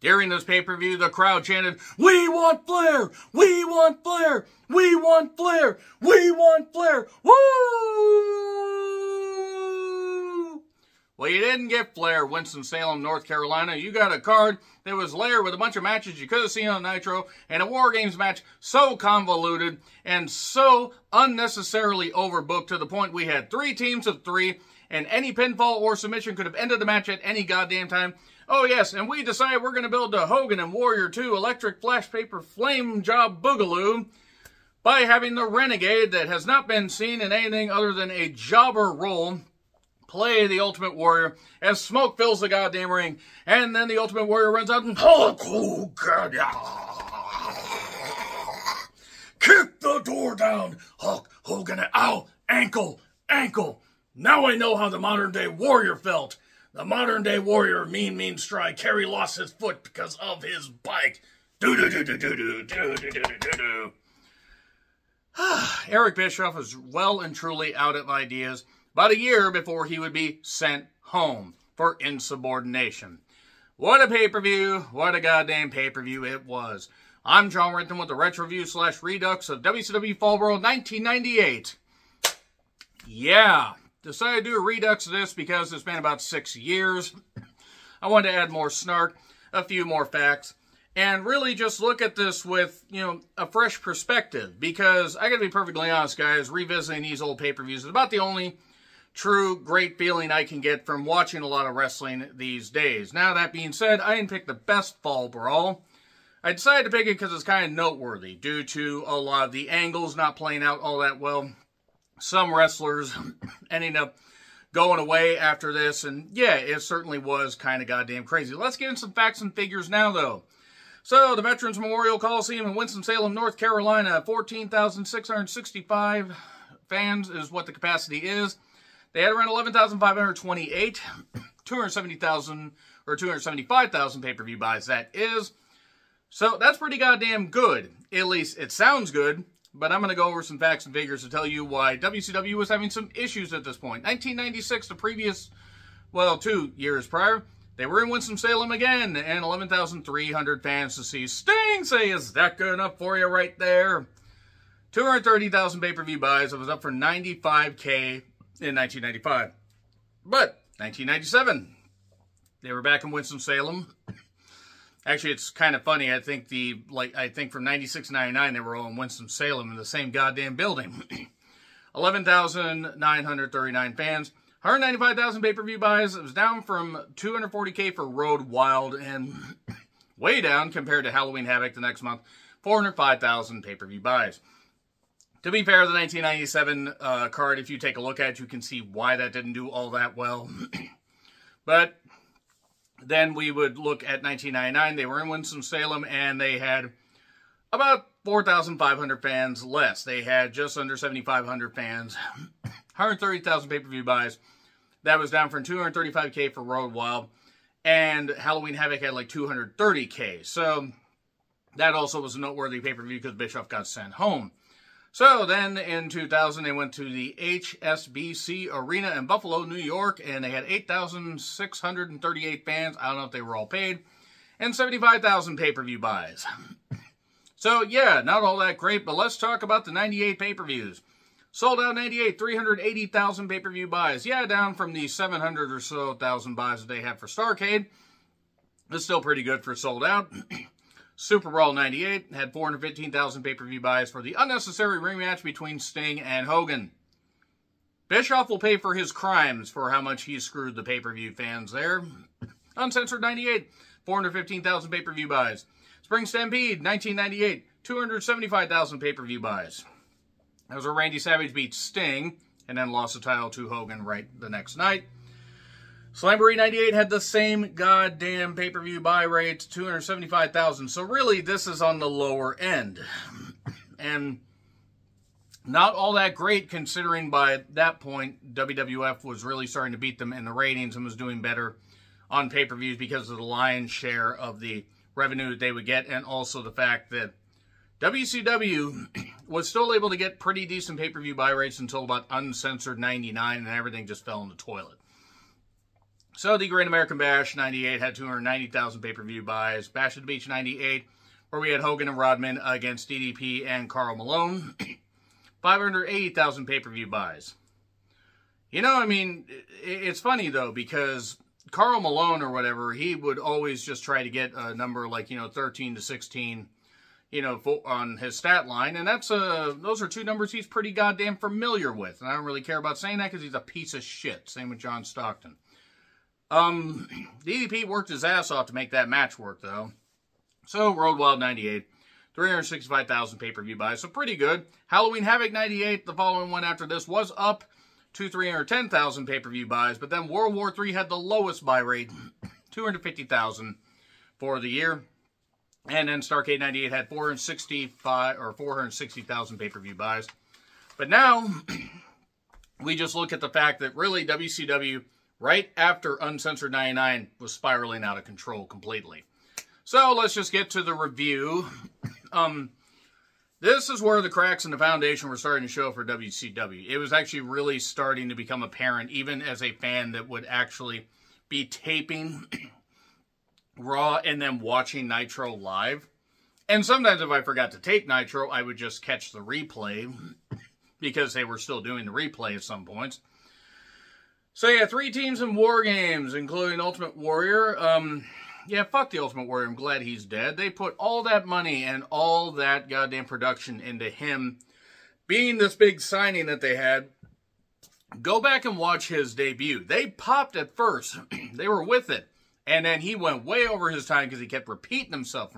During this pay-per-view, the crowd chanted, "We want Flair! We want Flair! We want Flair! We want Flair! Woo!" Well, you didn't get Flair, Winston-Salem, North Carolina. You got a card that was layered with a bunch of matches you could have seen on Nitro, and a War Games match so convoluted and so unnecessarily overbooked to the point we had 3 teams of 3, and any pinfall or submission could have ended the match at any goddamn time. Oh yes, and we decided we're going to build the Hogan and Warrior 2 Electric Flash Paper Flame Job Boogaloo by having the Renegade, that has not been seen in anything other than a jobber role, play the Ultimate Warrior as smoke fills the goddamn ring. And then the Ultimate Warrior runs out and Hulk Hogan, kick the door down. Hulk Hogan, ow, ankle, ankle. Now I know how the modern day Warrior felt. The modern day Warrior, mean stride. Kerry lost his foot because of his bike. Do-do-do-do-do-do-do-do-do-do. Eric Bischoff was well and truly out of ideas about a year before he would be sent home for insubordination. What a pay-per-view. What a goddamn pay-per-view it was. I'm John Renton with the Retro Review / Redux of WCW Fall Brawl 1998. Yeah. Decided to do a Redux of this because it's been about 6 years. I wanted to add more snark, a few more facts, and really just look at this with, a fresh perspective. Because I gotta be perfectly honest, guys, revisiting these old pay-per-views is about the only true great feeling I can get from watching a lot of wrestling these days. Now, that being said, I didn't pick the best Fall Brawl. I decided to pick it because it's kind of noteworthy due to a lot of the angles not playing out all that well. Some wrestlers ending up going away after this, and yeah, it certainly was kind of goddamn crazy. Let's get into some facts and figures now, though. So, the Veterans Memorial Coliseum in Winston-Salem, North Carolina, 14,665 fans is what the capacity is. They had around 11,528, 270,000 or 275,000 pay-per-view buys, that is. So, that's pretty goddamn good. At least, it sounds good. But I'm going to go over some facts and figures to tell you why WCW was having some issues at this point. 1996, the previous, 2 years prior, they were in Winston-Salem again, and 11,300 fans to see Sting. Say, is that good enough for you right there? 230,000 pay-per-view buys. It was up for 95K in 1995. But 1997, they were back in Winston-Salem. Actually, it's kind of funny. I think from 96 to 99, they were all in Winston-Salem in the same goddamn building. 11,939 fans. 195,000 pay-per-view buys. It was down from 240K for Road Wild and way down compared to Halloween Havoc the next month. 405,000 pay-per-view buys. To be fair, the 1997 card, if you take a look at it, you can see why that didn't do all that well. But then we would look at 1999. They were in Winston-Salem, and they had about 4,500 fans less. They had just under 7,500 fans. 130,000 pay-per-view buys. That was down from 235K for Road Wild. And Halloween Havoc had like 230K. So that also was a noteworthy pay-per-view because Bischoff got sent home. So then in 2000, they went to the HSBC Arena in Buffalo, New York, and they had 8,638 fans. I don't know if they were all paid. And 75,000 pay-per-view buys. So yeah, not all that great, but let's talk about the 98 pay-per-views. Sold out 98, 380,000 pay-per-view buys. Yeah, down from the 700 or so thousand buys that they had for Starrcade. It's still pretty good for sold out. Super Brawl 98 had 415,000 pay-per-view buys for the unnecessary rematch between Sting and Hogan. Bischoff will pay for his crimes for how much he screwed the pay-per-view fans there. Uncensored 98, 415,000 pay-per-view buys. Spring Stampede 1998, 275,000 pay-per-view buys. That was where Randy Savage beat Sting and then lost the title to Hogan right the next night. Slamboree 98 had the same goddamn pay-per-view buy rate, 275,000. So really, this is on the lower end. And not all that great considering by that point, WWF was really starting to beat them in the ratings and was doing better on pay-per-views because of the lion's share of the revenue that they would get, and also the fact that WCW was still able to get pretty decent pay-per-view buy rates until about Uncensored 99, and everything just fell in the toilet. So the Great American Bash 98 had 290,000 pay-per-view buys. Bash at the Beach 98, where we had Hogan and Rodman against DDP and Karl Malone, 580,000 pay-per-view buys. You know, I mean, it's funny, though, because Karl Malone or whatever, he would always just try to get a number like, 13 to 16, on his stat line. And that's those are two numbers he's pretty goddamn familiar with. And I don't really care about saying that because he's a piece of shit. Same with John Stockton. DDP worked his ass off to make that match work, though. So, Road Wild 98, 365,000 pay-per-view buys, so pretty good. Halloween Havoc 98, the following one after this, was up to 310,000 pay-per-view buys, but then World War III had the lowest buy rate, 250,000 for the year. And then Starrcade 98 had 460,000 pay-per-view buys. But now, we just look at the fact that really WCW, right after Uncensored 99, was spiraling out of control completely. So let's just get to the review. This is where the cracks in the foundation were starting to show for WCW. It was actually really starting to become apparent, even as a fan that would actually be taping Raw and then watching Nitro live. And sometimes if I forgot to tape Nitro, I would just catch the replay because they were still doing the replay at some points. So yeah, 3 teams in War Games, including Ultimate Warrior. Yeah, fuck the Ultimate Warrior. I'm glad he's dead. They put all that money and all that goddamn production into him being this big signing that they had. Go back and watch his debut. They popped at first. They were with it. And then he went way over his time because he kept repeating himself,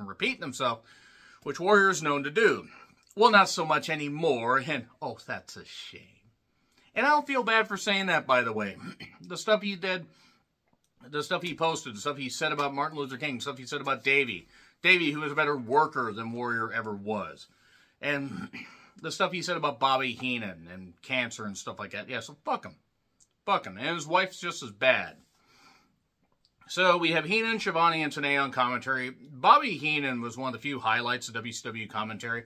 which Warrior is known to do. Well, not so much anymore. And, oh, that's a shame. And I don't feel bad for saying that, by the way. The stuff he did, the stuff he posted, the stuff he said about Martin Luther King, the stuff he said about Davey. Davey, who was a better worker than Warrior ever was. And the stuff he said about Bobby Heenan and cancer and stuff like that. Yeah, so fuck him. Fuck him. And his wife's just as bad. So we have Heenan, Schiavone, and Tenay on commentary. Bobby Heenan was one of the few highlights of WCW commentary.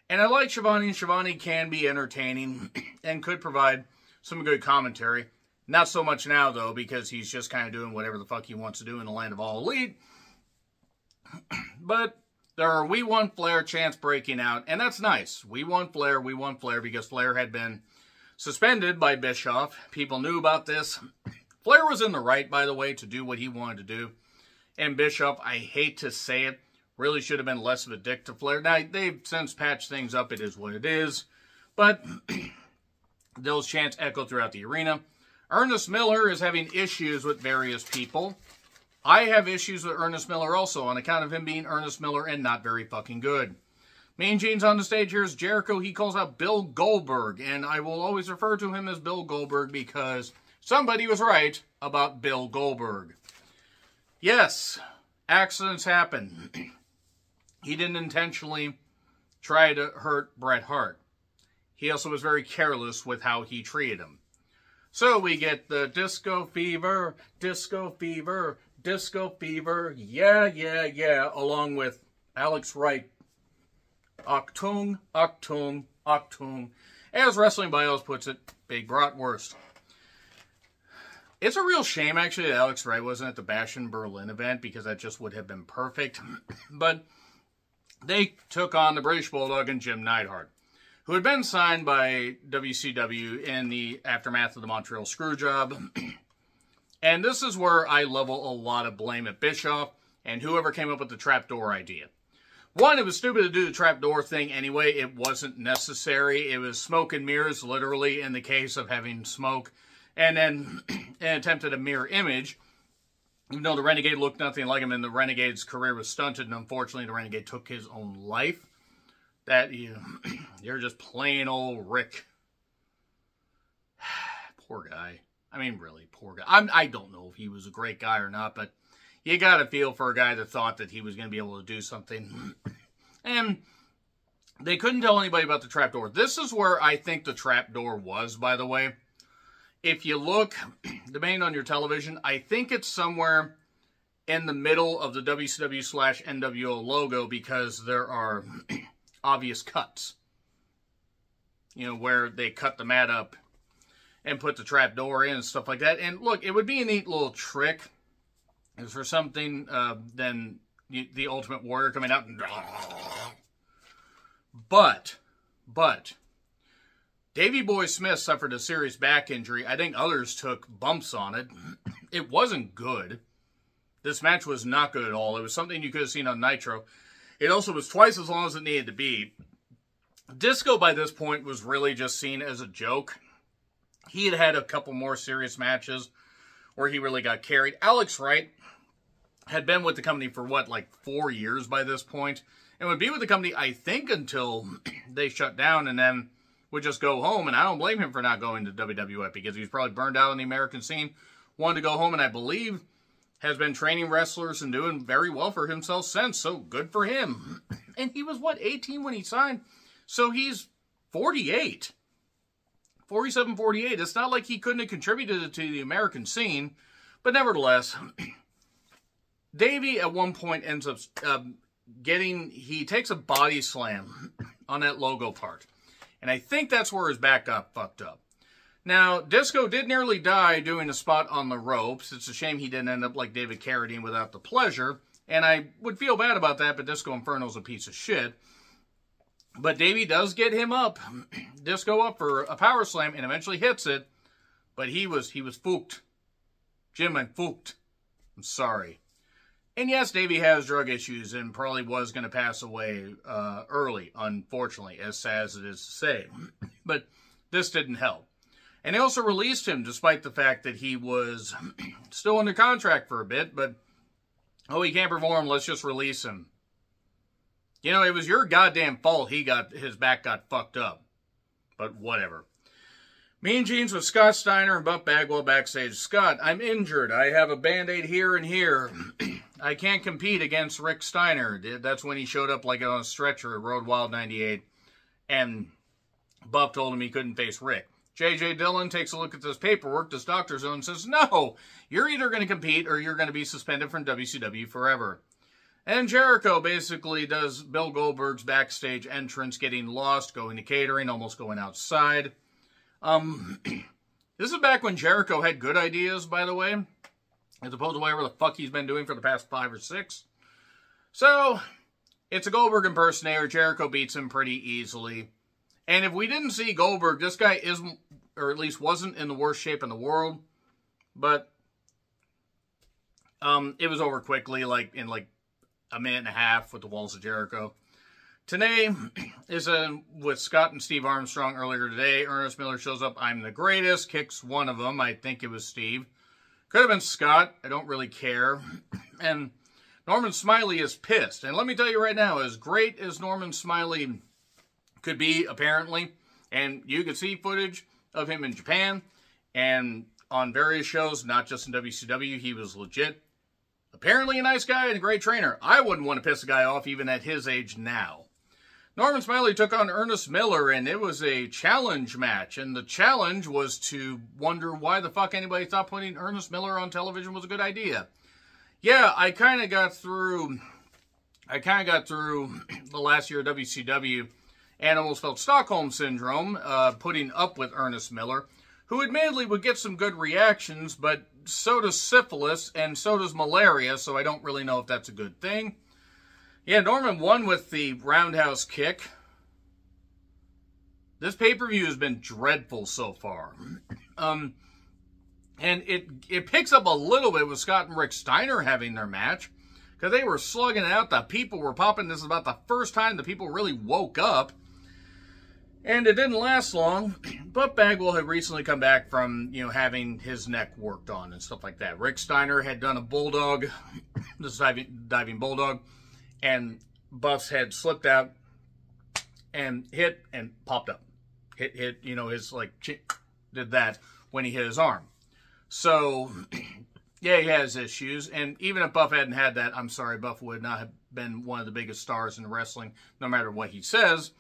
And I like Schiavone, and Schiavone can be entertaining and could provide some good commentary. Not so much now, though, because he's just kind of doing whatever the fuck he wants to do in the land of All Elite. But there are We Want Flair chants breaking out, and that's nice. We want Flair, because Flair had been suspended by Bischoff. People knew about this. Flair was in the right, by the way, to do what he wanted to do. And Bischoff, I hate to say it, really should have been less of a dick to Flair. Now, they've since patched things up. It is what it is. But those chants echo throughout the arena. Ernest Miller is having issues with various people. I have issues with Ernest Miller also, on account of him being Ernest Miller and not very fucking good. Mean Gene's on the stage. Here's Jericho. He calls out Bill Goldberg. And I will always refer to him as Bill Goldberg because somebody was right about Bill Goldberg. Yes, accidents happen. He didn't intentionally try to hurt Bret Hart. He also was very careless with how he treated him. So we get the disco fever, disco fever, disco fever, yeah, yeah, yeah, along with Alex Wright. Achtung, Achtung, Achtung. As Wrestling Bios puts it, Big Bratwurst. It's a real shame, actually, that Alex Wright wasn't at the Bash in Berlin event, because that just would have been perfect. But they took on the British Bulldog and Jim Neidhart, who had been signed by WCW in the aftermath of the Montreal Screwjob. And this is where I level a lot of blame at Bischoff and whoever came up with the trapdoor idea. One, it was stupid to do the trapdoor thing anyway. It wasn't necessary. It was smoke and mirrors, literally, in the case of having smoke. And then an attempt at a mirror image. Even though the Renegade looked nothing like him and the Renegade's career was stunted, and unfortunately the Renegade took his own life. That, you're just plain old Rick. Poor guy. I mean, really, poor guy. I don't know if he was a great guy or not, but you got to feel for a guy that thought that he was going to be able to do something. And they couldn't tell anybody about the trapdoor. This is where I think the trapdoor was, by the way. If you look, depending on your television, I think it's somewhere in the middle of the WCW/NWO logo because there are obvious cuts. You know, where they cut the mat up and put the trap door in and stuff like that. And look, it would be a neat little trick. Is for something, then the Ultimate Warrior coming out and... But, Davey Boy Smith suffered a serious back injury. I think others took bumps on it. It wasn't good. This match was not good at all. It was something you could have seen on Nitro. It also was twice as long as it needed to be. Disco, by this point, was really just seen as a joke. He had had a couple more serious matches where he really got carried. Alex Wright had been with the company for, what, like 4 years by this point, and would be with the company, I think, until they shut down, and then would just go home. And I don't blame him for not going to WWF, because he was probably burned out on the American scene, wanted to go home, and I believe has been training wrestlers and doing very well for himself since, so good for him. And he was, what, 18 when he signed? So he's 48. 47, 48. It's not like he couldn't have contributed to the American scene, but nevertheless... Davey at one point ends up he takes a body slam on that logo part. And I think that's where his back got fucked up. Now, Disco did nearly die doing a spot on the ropes. It's a shame he didn't end up like David Carradine without the pleasure. And I would feel bad about that, but Disco Inferno's a piece of shit. But Davey does get him up, Disco up for a power slam, and eventually hits it. But he was fooked. Jim, I'm fooked. I'm sorry. And yes, Davey has drug issues and probably was going to pass away early, unfortunately, as sad as it is to say. But this didn't help. And they also released him despite the fact that he was still under contract for a bit. But, oh, he can't perform, let's just release him. You know, it was your goddamn fault his back got fucked up. But whatever. Mean Gene's with Scott Steiner and Buff Bagwell backstage. Scott, I'm injured. I have a Band-Aid here and here. I can't compete against Rick Steiner. That's when he showed up like on a stretcher at Road Wild 98. And Buff told him he couldn't face Rick. J.J. Dillon takes a look at this paperwork, this doctor's note, and says, no, you're either going to compete or you're going to be suspended from WCW forever. And Jericho basically does Bill Goldberg's backstage entrance, getting lost, going to catering, almost going outside. This is back when Jericho had good ideas, by the way, as opposed to whatever the fuck he's been doing for the past 5 or 6. So, it's a Goldberg impersonator. Jericho beats him pretty easily. And if we didn't see Goldberg, this guy isn't, or at least wasn't in the worst shape in the world. But, it was over quickly, in a minute and a half with the Walls of Jericho. Today is with Scott and Steve Armstrong earlier today. Ernest Miller shows up. I'm the greatest. Kicks one of them. I think it was Steve. Could have been Scott. I don't really care. And Norman Smiley is pissed. And let me tell you right now, as great as Norman Smiley could be, apparently, and you could see footage of him in Japan and on various shows, not just in WCW, he was legit. Apparently a nice guy and a great trainer. I wouldn't want to piss a guy off even at his age now. Norman Smiley took on Ernest Miller, and it was a challenge match. And the challenge was to wonder why the fuck anybody thought putting Ernest Miller on television was a good idea. Yeah, I kind of got through the last year of WCW and almost felt Stockholm Syndrome putting up with Ernest Miller, who admittedly would get some good reactions, but so does syphilis and so does malaria, so I don't really know if that's a good thing. Yeah, Norman won with the roundhouse kick. This pay-per-view has been dreadful so far. And it picks up a little bit with Scott and Rick Steiner having their match, because they were slugging it out. The people were popping. This is about the first time the people really woke up. And it didn't last long. But Bagwell had recently come back from, having his neck worked on and stuff like that. Rick Steiner had done a bulldog, this diving bulldog, and Buff's head slipped out and hit and popped up. Hit, his, did that when he hit his arm. So, yeah, he has issues. And even if Buff hadn't had that, I'm sorry, Buff would not have been one of the biggest stars in wrestling, no matter what he says.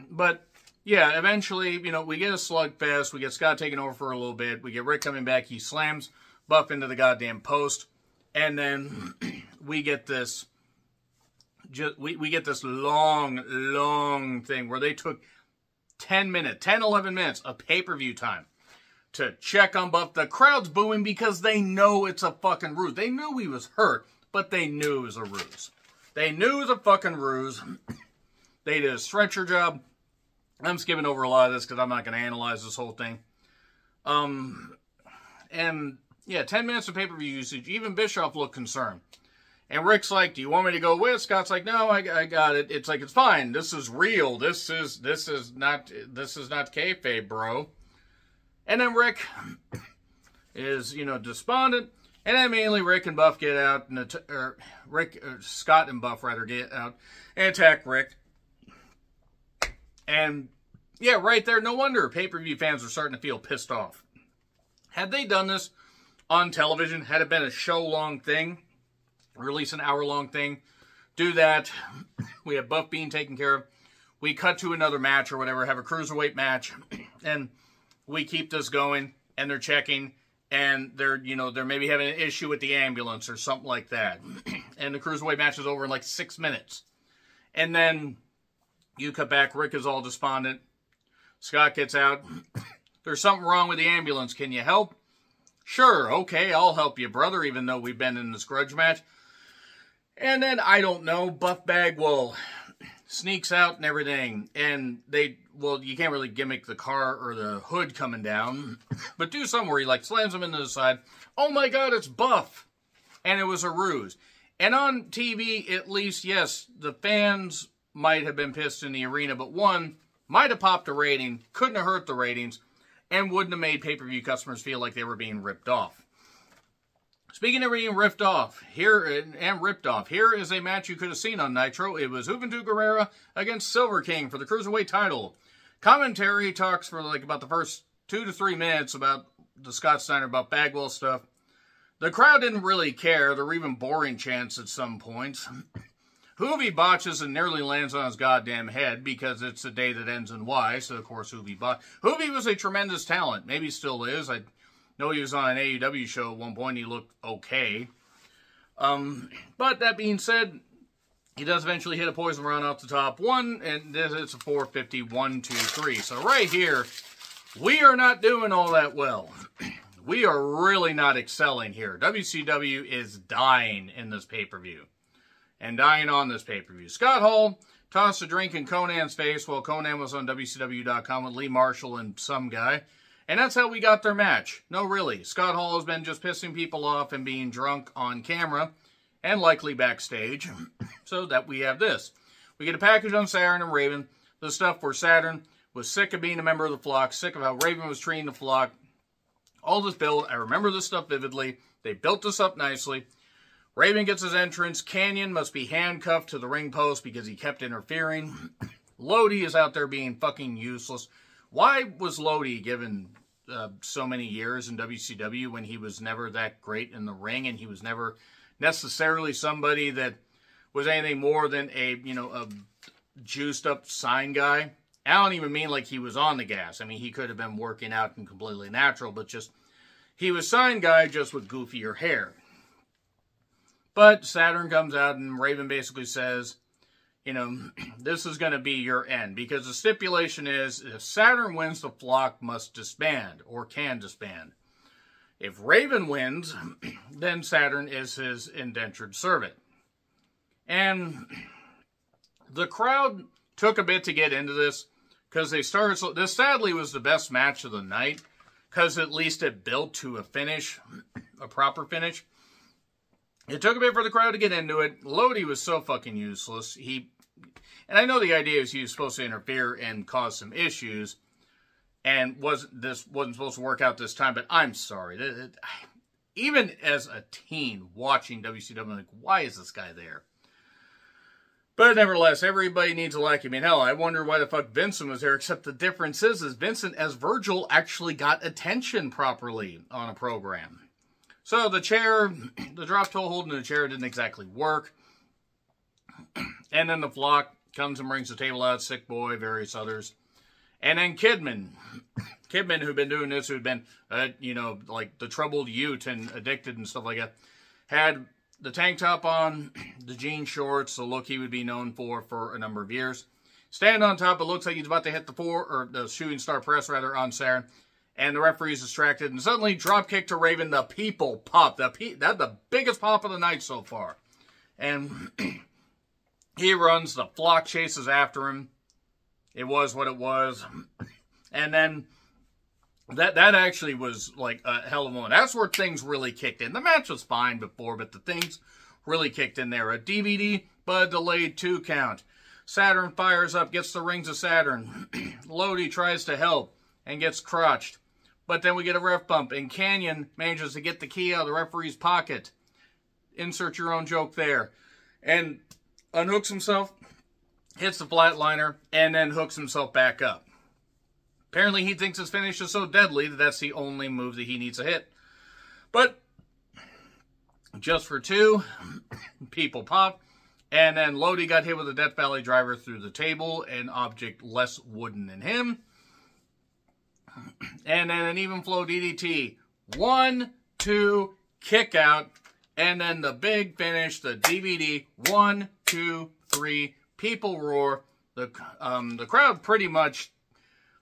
But, yeah, eventually, we get a slugfest. We get Scott taking over for a little bit. We get Rick coming back. He slams Buff into the goddamn post. And then we get this, we get this long thing where they took 10 minutes, 10, 11 minutes of pay-per-view time to check on Buff. The crowd's booing because they know it's a fucking ruse. They knew he was hurt, but they knew it was a ruse. They knew it was a fucking ruse. They did a stretcher job. I'm skipping over a lot of this because I'm not going to analyze this whole thing. And yeah, 10 minutes of pay-per-view usage. Even Bischoff looked concerned. And Rick's like, do you want me to go with? Scott's like, no, I got it. It's like, it's fine. This is real. This is not kayfabe, bro. And then Rick is, despondent. And then mainly Rick and Buff get out, and Scott and Buff rather get out and attack Rick. And yeah, right there, no wonder pay-per-view fans are starting to feel pissed off. Had they done this on television, had it been a show-long thing, release an hour-long thing, do that, we have Buff being taken care of, we cut to another match or whatever, have a cruiserweight match, and we keep this going, and they're checking, and they're maybe having an issue with the ambulance or something like that. And the cruiserweight match is over in like 6 minutes. And then you cut back, Rick is all despondent. Scott gets out. There's something wrong with the ambulance. Can you help? Sure, okay, I'll help you, brother, even though we've been in this grudge match. And then, I don't know, Buff Bagwell sneaks out and everything. And you can't really gimmick the car or the hood coming down. But do something where he, slams him into the side. Oh my god, it's Buff! And it was a ruse. And on TV, at least, yes, the fans might have been pissed in the arena, but one might have popped a rating, couldn't have hurt the ratings, and wouldn't have made pay-per-view customers feel like they were being ripped off. Speaking of being ripped off, here is a match you could have seen on Nitro. It was Juventud Guerrera against Silver King for the Cruiserweight title. Commentary talks for about the first 2 to 3 minutes about the Scott Steiner, about Bagwell stuff. The crowd didn't really care. There were even boring chants at some points. Hoovy botches and nearly lands on his goddamn head because it's a day that ends in Y, so of course Hoovy botched. Hoovy was a tremendous talent. Maybe still is. I know he was on an AEW show at one point. He looked okay. But that being said, he does eventually hit a poison run off the top one, and it's a 450, 1, 2, 3. So right here, we are not doing all that well. We are really not excelling here. WCW is dying in this pay-per-view. And dying on this pay-per-view. Scott Hall tossed a drink in Conan's face while Conan was on WCW.com with Lee Marshall and some guy. And that's how we got their match. No, really. Scott Hall has been just pissing people off and being drunk on camera and likely backstage. So that we have this. We get a package on Saturn and Raven. The stuff where Saturn was sick of being a member of the flock, sick of how Raven was treating the flock. All this build. I remember this stuff vividly. They built this up nicely. Raven gets his entrance. Canyon must be handcuffed to the ring post because he kept interfering. Lodi is out there being fucking useless. Why was Lodi given so many years in WCW when he was never that great in the ring and he was never necessarily somebody that was anything more than a juiced up sign guy? I don't even mean like he was on the gas. I mean, he could have been working out and completely natural, but just he was sign guy just with goofier hair. But Saturn comes out and Raven basically says, this is going to be your end. Because the stipulation is, if Saturn wins, the flock must disband, or can disband. If Raven wins, then Saturn is his indentured servant. And the crowd took a bit to get into this, because they started, so this sadly was the best match of the night, because at least it built to a finish, a proper finish. It took a bit for the crowd to get into it. Lodi was so fucking useless. And I know the idea is he was supposed to interfere and cause some issues, and this wasn't supposed to work out this time, but I'm sorry. Even as a teen watching WCW, I'm like, why is this guy there? But nevertheless, everybody needs a lackey. I mean, hell, I wonder why the fuck Vincent was there, except the difference is Vincent as Virgil actually got attention properly on a program. So the chair, the drop toe holding the chair didn't exactly work. And then the flock comes and brings the table out, Sick Boy, various others. And then Kidman, who'd been doing this, who'd been, like the troubled Ute and addicted and stuff like that, had the tank top on, the jean shorts, the look he would be known for a number of years. Stand on top. It looks like he's about to hit the shooting star press rather on Saturn. And the referee's distracted. And suddenly, drop kick to Raven. The people pop. That's the biggest pop of the night so far. And he runs. The flock chases after him. It was what it was. And then that actually was like a hell of a moment. That's where things really kicked in. The match was fine before, but the things really kicked in there. A DVD, but a delayed 2 count. Saturn fires up, gets the rings of Saturn. Lodi tries to help and gets crotched. But then we get a ref bump, and Canyon manages to get the key out of the referee's pocket. Insert your own joke there. And unhooks himself, hits the flatliner, and then hooks himself back up. Apparently he thinks his finish is so deadly that that's the only move that he needs to hit. But just for 2, people pop. And then Lodi got hit with a Death Valley driver through the table, an object less wooden than him. And then an even flow DDT. 1, 2, kick out. And then the big finish, the DVD. 1, 2, 3, people roar. The crowd pretty much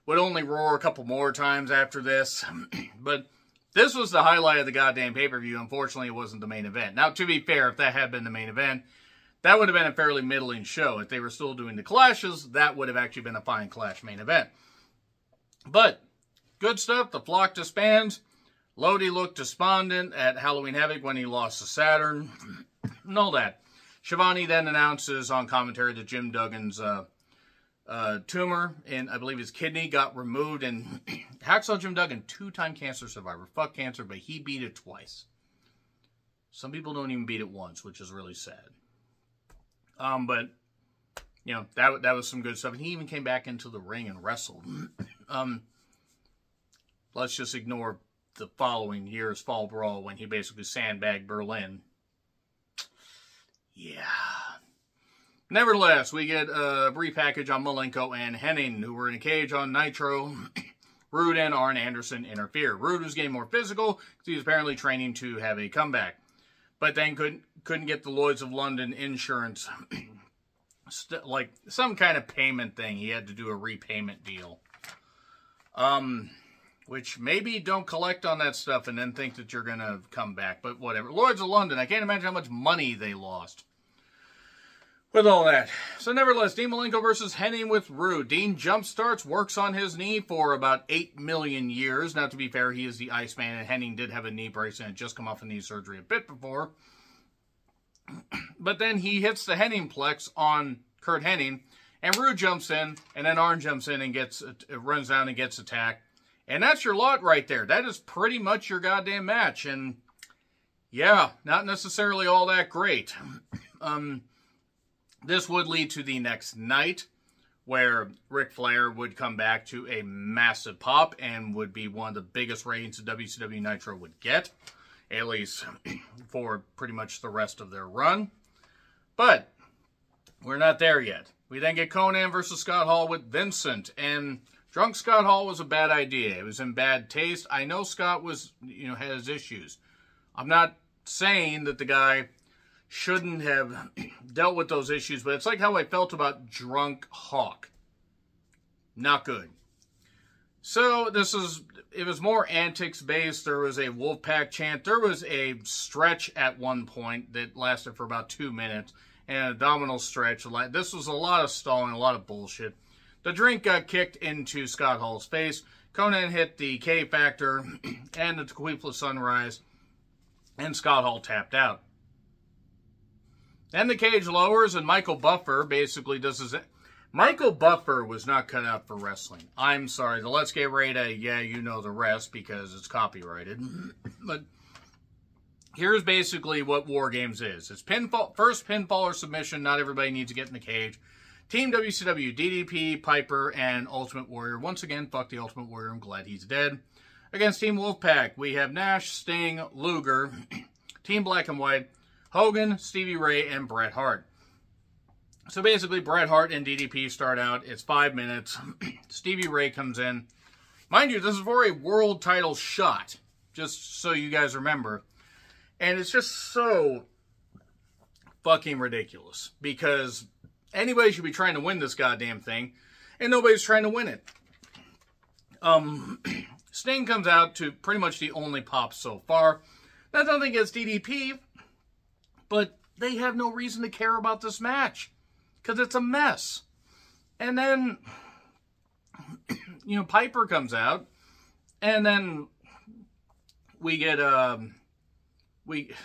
would only roar a couple more times after this. But this was the highlight of the goddamn pay-per-view. Unfortunately, it wasn't the main event. Now, to be fair, if that had been the main event, that would have been a fairly middling show. If they were still doing the clashes, that would have actually been a fine clash main event. But good stuff. The flock disbands. Lodi looked despondent at Halloween Havoc when he lost to Saturn. And all that. Shivani then announces on commentary that Jim Duggan's tumor in, I believe, his kidney got removed. And Hacksaw Jim Duggan, 2-time cancer survivor. Fuck cancer, but he beat it twice. Some people don't even beat it once, which is really sad. But, you know, that was some good stuff. And he even came back into the ring and wrestled. Let's just ignore the following year's Fall Brawl when he basically sandbagged Berlin. Yeah. Nevertheless, we get a brief package on Malenko and Henning, who were in a cage on Nitro. Rude and Arn Anderson interfere. Rude was getting more physical because he was apparently training to have a comeback. But then couldn't get the Lloyds of London insurance. Like some kind of payment thing. He had to do a repayment deal. Which maybe don't collect on that stuff and then think that you're going to come back. But whatever. Lloyds of London, I can't imagine how much money they lost with all that. So nevertheless, Dean Malenko versus Henning with Rude. Dean jumpstarts, works on his knee for about 8 million years. Now, to be fair, he is the Iceman, and Henning did have a knee brace and had just come off of knee surgery a bit before. But then he hits the Henning plex on Kurt Henning, and Rude jumps in, and then Arn jumps in and runs down and gets attacked. And that's your lot right there. That is pretty much your goddamn match. And yeah, not necessarily all that great. This would lead to the next night where Ric Flair would come back to a massive pop and would be one of the biggest ratings that WCW Nitro would get, at least for pretty much the rest of their run. But we're not there yet. We then get Conan versus Scott Hall with Vincent, and drunk Scott Hall was a bad idea. It was in bad taste. I know Scott was, had his issues. I'm not saying that the guy shouldn't have dealt with those issues, but it's like how I felt about Drunk Hawk. Not good. So it was more antics based. There was a Wolfpack chant. There was a stretch at one point that lasted for about 2 minutes, and an abdominal stretch. This was a lot of stalling, a lot of bullshit. The drink got kicked into Scott Hall's face. Conan hit the K Factor and the Tequila Sunrise, and Scott Hall tapped out. Then the cage lowers, and Michael Buffer basically does his... Michael Buffer was not cut out for wrestling. I'm sorry. The Let's Get Ready to, yeah, you know the rest because it's copyrighted. But here's basically what War Games is. It's first pinfall or submission. Not everybody needs to get in the cage. Team WCW, DDP, Piper, and Ultimate Warrior. Once again, fuck the Ultimate Warrior. I'm glad he's dead. Against Team Wolfpack, we have Nash, Sting, Luger, Team Black and White, Hogan, Stevie Ray, and Bret Hart. So basically, Bret Hart and DDP start out. It's 5 minutes. Stevie Ray comes in. Mind you, this is for a world title shot, just so you guys remember. And it's just so fucking ridiculous because anybody should be trying to win this goddamn thing, and nobody's trying to win it. Sting comes out to pretty much the only pop so far. That's nothing against DDP, but they have no reason to care about this match because it's a mess. And then, you know, Piper comes out, and then we get,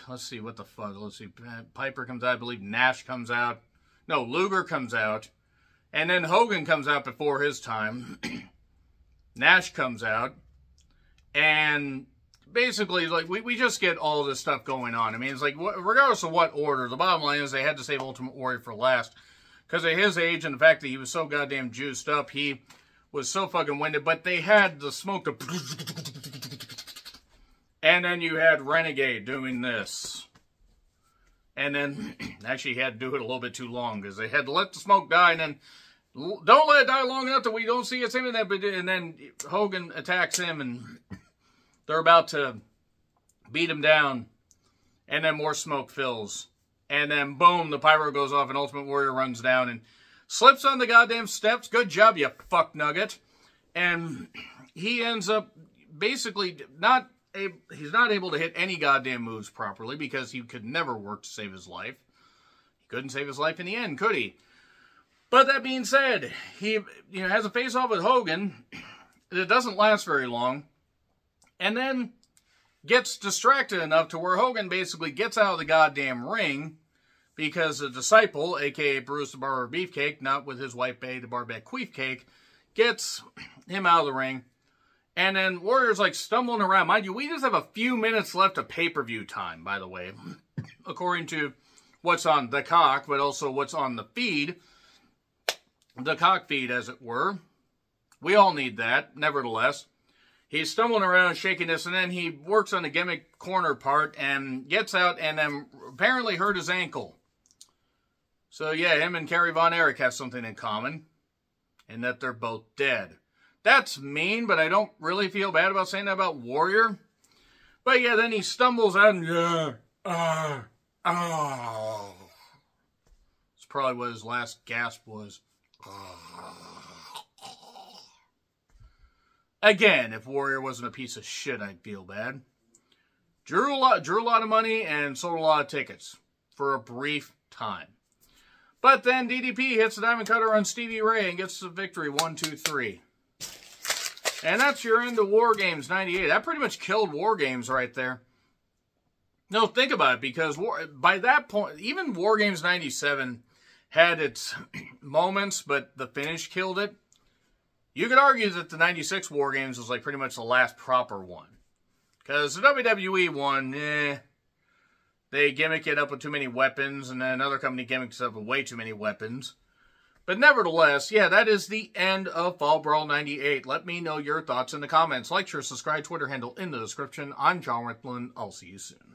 let's see, what the fuck, let's see, Piper comes out, I believe Nash comes out, no, Luger comes out, and then Hogan comes out before his time, Nash comes out, and basically, like, we just get all this stuff going on. I mean, it's like, regardless of what order, the bottom line is they had to save Ultimate Warrior for last, because of his age and the fact that he was so goddamn juiced up, he was so fucking winded, but they had the smoke to... And then you had Renegade doing this. And then, actually, he had to do it a little bit too long, because they had to let the smoke die, and then, don't let it die long enough that we don't see it's him in that, and then Hogan attacks him, and they're about to beat him down, and then more smoke fills. And then, boom, the pyro goes off, and Ultimate Warrior runs down and slips on the goddamn steps. Good job, you fuck nugget. And he ends up basically he's not able to hit any goddamn moves properly because he could never work to save his life. He couldn't save his life in the end, could he? But that being said, he has a face-off with Hogan. It doesn't last very long. And then gets distracted enough to where Hogan basically gets out of the goddamn ring because the Disciple, a.k.a. Bruce the Barber Beefcake, not with his wife Bay the Barback Queefcake, gets him out of the ring. And then Warrior's like stumbling around. Mind you, we just have a few minutes left of pay-per-view time, by the way, according to what's on the cock, but also what's on the feed. The cock feed, as it were. We all need that, nevertheless. He's stumbling around, shaking this, and then he works on the gimmick corner part and gets out and then apparently hurt his ankle. So, yeah, him and Kerry Von Erich have something in common, in that they're both dead. That's mean, but I don't really feel bad about saying that about Warrior. But, yeah, then he stumbles out and... That's probably what his last gasp was. Again, if Warrior wasn't a piece of shit, I'd feel bad. Drew a lot of money and sold a lot of tickets for a brief time. But then DDP hits the Diamond Cutter on Stevie Ray and gets the victory 1-2-3. And that's your end of War Games 98. That pretty much killed War Games right there. No, think about it, because by that point, even War Games 97 had its moments, but the finish killed it. You could argue that the 96 War Games was like pretty much the last proper one. Because the WWE one, they gimmick it up with too many weapons, and then another company gimmicks it up with way too many weapons. But nevertheless, yeah, that is the end of Fall Brawl 98. Let me know your thoughts in the comments. Like, share, subscribe, Twitter handle in the description. I'm John Rickland. I'll see you soon.